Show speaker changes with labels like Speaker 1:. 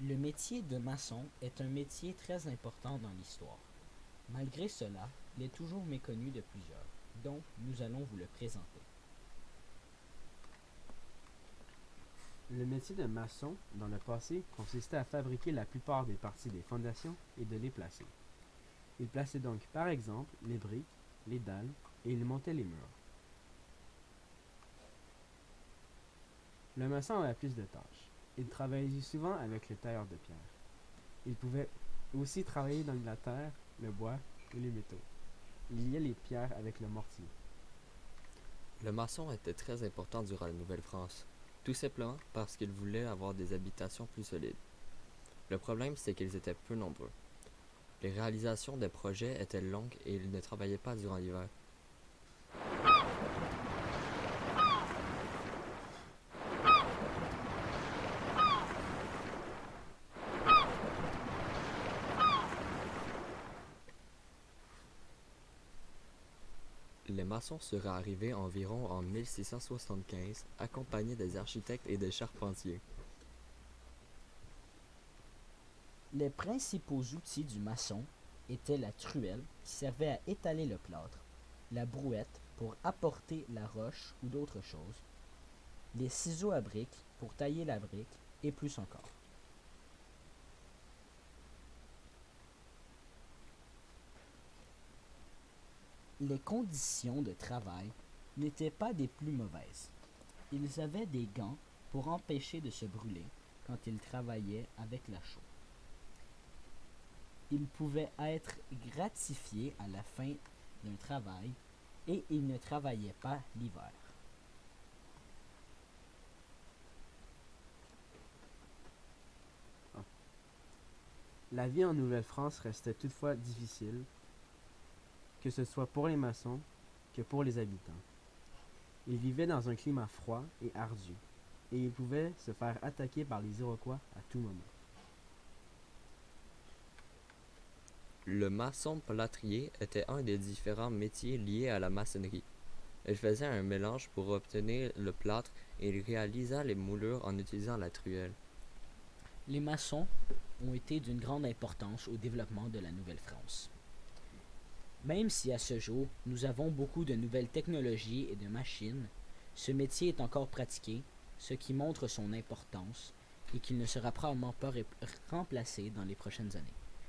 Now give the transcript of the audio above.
Speaker 1: Le métier de maçon est un métier très important dans l'histoire. Malgré cela, il est toujours méconnu de plusieurs, dont nous allons vous le présenter.
Speaker 2: Le métier de maçon, dans le passé, consistait à fabriquer la plupart des parties des fondations et de les placer. Il plaçait donc, par exemple, les briques, les dalles, et il montait les murs. Le maçon avait plus de tâches. Il travaillait souvent avec le tailleur de pierre. Il pouvait aussi travailler dans la terre, le bois ou les métaux. Il liait les pierres avec le mortier.
Speaker 3: Le maçon était très important durant la Nouvelle-France, tout simplement parce qu'il voulait avoir des habitations plus solides. Le problème, c'est qu'ils étaient peu nombreux. Les réalisations des projets étaient longues et ils ne travaillaient pas durant l'hiver. Les maçons seraient arrivés environ en 1675, accompagnés des architectes et des charpentiers.
Speaker 1: Les principaux outils du maçon étaient la truelle qui servait à étaler le plâtre, la brouette pour apporter la roche ou d'autres choses, les ciseaux à briques pour tailler la brique et plus encore. Les conditions de travail n'étaient pas des plus mauvaises. Ils avaient des gants pour empêcher de se brûler quand ils travaillaient avec la chaux. Ils pouvaient être gratifiés à la fin d'un travail et ils ne travaillaient pas l'hiver.
Speaker 2: La vie en Nouvelle-France restait toutefois difficile, que ce soit pour les maçons que pour les habitants. Ils vivaient dans un climat froid et ardu, et ils pouvaient se faire attaquer par les Iroquois à tout moment.
Speaker 3: Le maçon plâtrier était un des différents métiers liés à la maçonnerie. Il faisait un mélange pour obtenir le plâtre et il réalisa les moulures en utilisant la truelle.
Speaker 1: Les maçons ont été d'une grande importance au développement de la Nouvelle-France. Même si à ce jour, nous avons beaucoup de nouvelles technologies et de machines, ce métier est encore pratiqué, ce qui montre son importance et qu'il ne sera probablement pas remplacé dans les prochaines années.